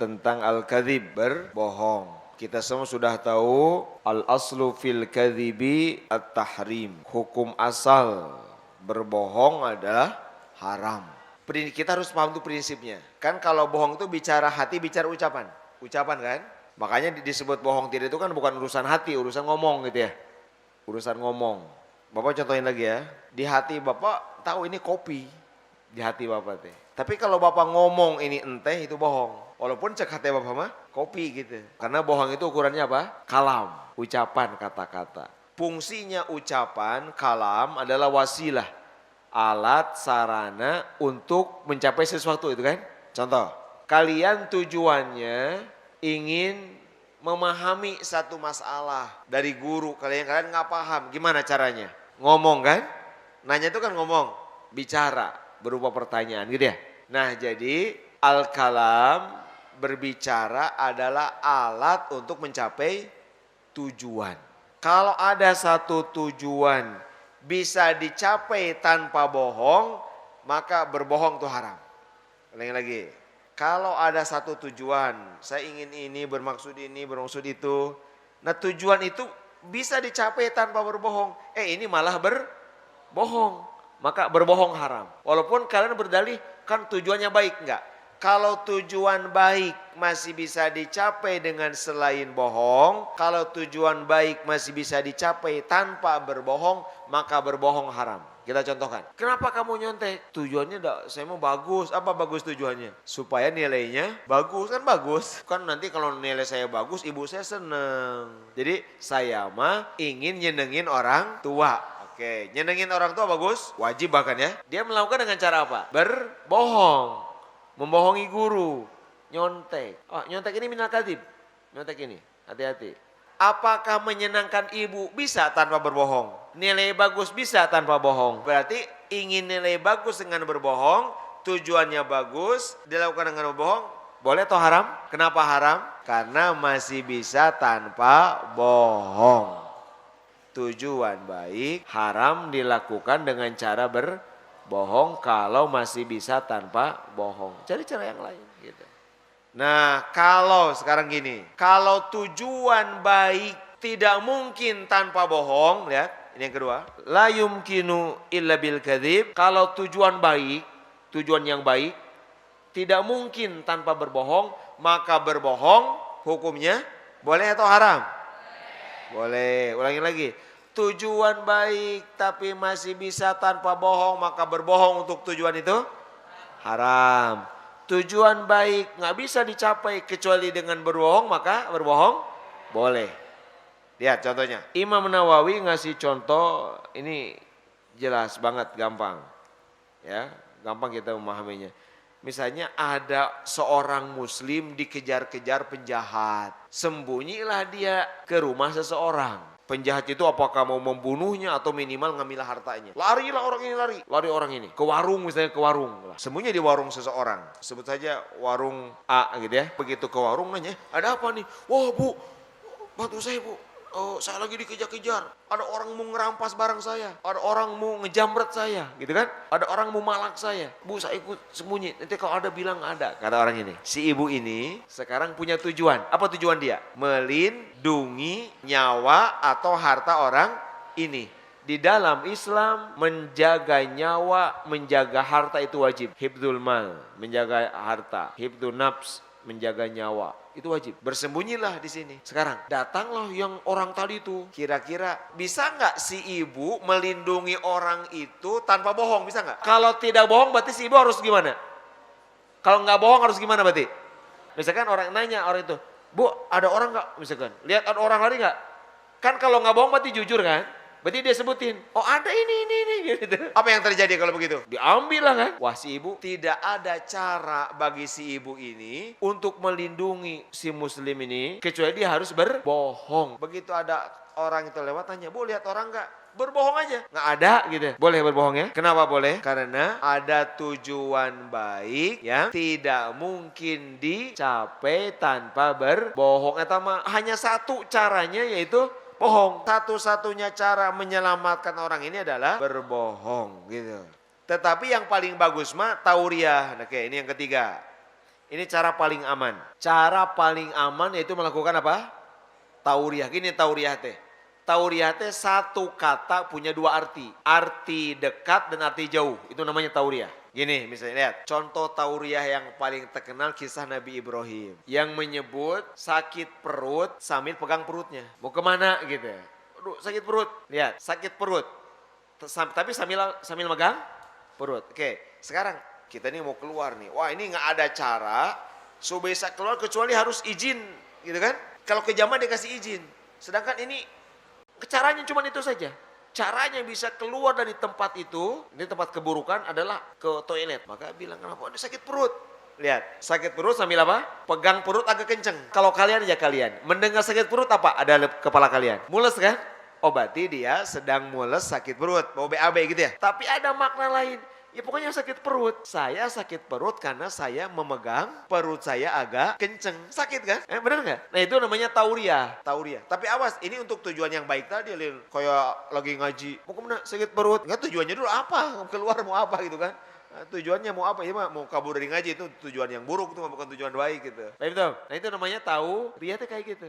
tentang al-kadzib, berbohong. Kita semua sudah tahu al-aslu fil kadzibi at-tahrim. Hukum asal berbohong adalah haram. Kita harus paham itu prinsipnya. Kan kalau bohong itu bicara hati, bicara ucapan. Ucapan kan? Makanya disebut bohong tidak itu kan bukan urusan hati, urusan ngomong gitu ya. Urusan ngomong. Bapak contohin lagi ya. Di hati Bapak tahu ini kopi. Di hati Bapak teh. Tapi kalau Bapak ngomong ini enteh itu bohong. Walaupun cek hati Bapak mah kopi gitu. Karena bohong itu ukurannya apa? Kalam, ucapan, kata-kata. Fungsinya ucapan, kalam adalah wasilah. Alat, sarana untuk mencapai sesuatu itu kan. Contoh, kalian tujuannya ingin memahami satu masalah dari guru. Kalian nggak paham, gimana caranya? Ngomong kan? Nanya itu kan ngomong, bicara berupa pertanyaan gitu ya. Nah jadi al-kalam berbicara adalah alat untuk mencapai tujuan. Kalau ada satu tujuan bisa dicapai tanpa bohong, maka berbohong itu haram. Ulangi lagi. Kalau ada satu tujuan, saya ingin ini, bermaksud itu. Nah tujuan itu bisa dicapai tanpa berbohong. Ini malah berbohong. Maka berbohong haram. Walaupun kalian berdalih kan tujuannya baik, enggak. Kalau tujuan baik masih bisa dicapai dengan selain bohong. Kalau tujuan baik masih bisa dicapai tanpa berbohong, maka berbohong haram. Kita contohkan. Kenapa kamu nyontek? Tujuannya saya mau bagus. Apa bagus tujuannya? Supaya nilainya bagus. Kan bagus. Kan nanti kalau nilai saya bagus, ibu saya seneng. Jadi saya mah ingin nyenengin orang tua. Oke, nyenengin orang tua bagus. Wajib bahkan ya. Dia melakukan dengan cara apa? Berbohong. Membohongi guru, nyontek. Nyontek ini minal kadzib. Nyontek ini, hati-hati. Apakah menyenangkan ibu? Bisa tanpa berbohong. Nilai bagus bisa tanpa bohong. Berarti ingin nilai bagus dengan berbohong, tujuannya bagus, dilakukan dengan berbohong, boleh atau haram? Kenapa haram? Karena masih bisa tanpa bohong. Tujuan baik, haram dilakukan dengan cara berbohong kalau masih bisa tanpa bohong. Cari cara yang lain gitu. Nah kalau sekarang gini, kalau tujuan baik tidak mungkin tanpa bohong, lihat ini yang kedua. La yumkinu illa bil kadzib. Kalau tujuan baik, tujuan yang baik tidak mungkin tanpa berbohong, maka berbohong hukumnya boleh atau haram? Boleh. Ulangi lagi. Tujuan baik tapi masih bisa tanpa bohong, maka berbohong untuk tujuan itu haram. Tujuan baik nggak bisa dicapai kecuali dengan berbohong, maka berbohong boleh. Lihat contohnya. Imam Nawawi ngasih contoh ini jelas banget, gampang. Ya, gampang kita memahaminya. Misalnya ada seorang muslim dikejar-kejar penjahat. Sembunyilah dia ke rumah seseorang. Penjahat itu apakah mau membunuhnya atau minimal ngambil hartanya. Larilah orang ini, lari orang ini. Ke warung misalnya, ke warung. Sembunyi di warung seseorang. Sebut saja warung A gitu ya. Begitu ke warung nanya, ada apa nih? Wah bu, bantu saya bu. Saya lagi dikejar-kejar. Ada orang mau ngerampas barang saya. Ada orang mau ngejamret saya. Gitu kan. Ada orang mau malak saya. Bu saya ikut sembunyi. Nanti kalau ada bilang ada. Kata orang ini. Si ibu ini sekarang punya tujuan. Apa tujuan dia? Melindungi nyawa atau harta orang ini. Di dalam Islam menjaga nyawa, menjaga harta itu wajib. Hibdul mal, menjaga harta. Hibdul nafs, menjaga nyawa. Itu wajib. Bersembunyilah di sini. Sekarang datanglah yang orang tadi itu. Kira-kira bisa nggak si ibu melindungi orang itu tanpa bohong? Bisa nggak? Kalau tidak bohong berarti si ibu harus gimana? Kalau nggak bohong harus gimana berarti? Misalkan orang nanya orang itu, bu ada orang nggak? Misalkan lihat ada orang lari nggak? Kan kalau nggak bohong berarti jujur kan? Berarti dia sebutin, oh ada ini gitu. Apa yang terjadi kalau begitu? Diambil lah kan. Wah si ibu, tidak ada cara bagi si ibu ini untuk melindungi si muslim ini. Kecuali dia harus berbohong. Begitu ada orang itu lewat tanya, bu lihat orang gak? Berbohong aja. Nggak ada gitu. Boleh berbohong ya? Kenapa boleh? Karena ada tujuan baik yang tidak mungkin dicapai tanpa berbohong. Hanya satu caranya yaitu bohong. Satu-satunya cara menyelamatkan orang ini adalah berbohong gitu. Tetapi yang paling bagus mah tauriah. Oke, ini yang ketiga. Ini cara paling aman. Cara paling aman yaitu melakukan apa? Tauriah. Gini tauriah teh. Tauriah teh satu kata punya dua arti. Arti dekat dan arti jauh. Itu namanya tauriah. Gini misalnya lihat. Contoh tauriah yang paling terkenal kisah Nabi Ibrahim. Yang menyebut sakit perut sambil pegang perutnya. Mau kemana gitu. Aduh sakit perut. Lihat sakit perut. Tapi sambil megang perut. Oke sekarang kita ini mau keluar nih. Wah ini nggak ada cara supaya bisa keluar kecuali harus izin gitu kan. Kalau ke jamaah dikasih izin. Sedangkan ini caranya cuma itu saja. Caranya bisa keluar dari tempat itu, ini tempat keburukan adalah ke toilet. Maka bilang kenapa? Ada sakit perut. Lihat, sakit perut sambil apa? Pegang perut agak kenceng. Kalau kalian aja kalian, mendengar sakit perut apa? Ada kepala kalian. Mules kan? Oh berarti dia sedang mules sakit perut. Mau BAB gitu ya? Tapi ada makna lain. Ya pokoknya sakit perut. Saya sakit perut karena saya memegang perut saya agak kenceng. Sakit kan? Bener gak? Nah itu namanya tauriah. Tauriah. Tapi awas ini untuk tujuan yang baik tadi. Kayak lagi ngaji. Mau kemana? Sakit perut. Enggak tujuannya dulu apa? Keluar mau apa gitu kan? Nah, tujuannya mau apa? Ya mau kabur dari ngaji itu tujuan yang buruk. Itu bukan tujuan baik gitu. Nah itu namanya tauriah kayak gitu.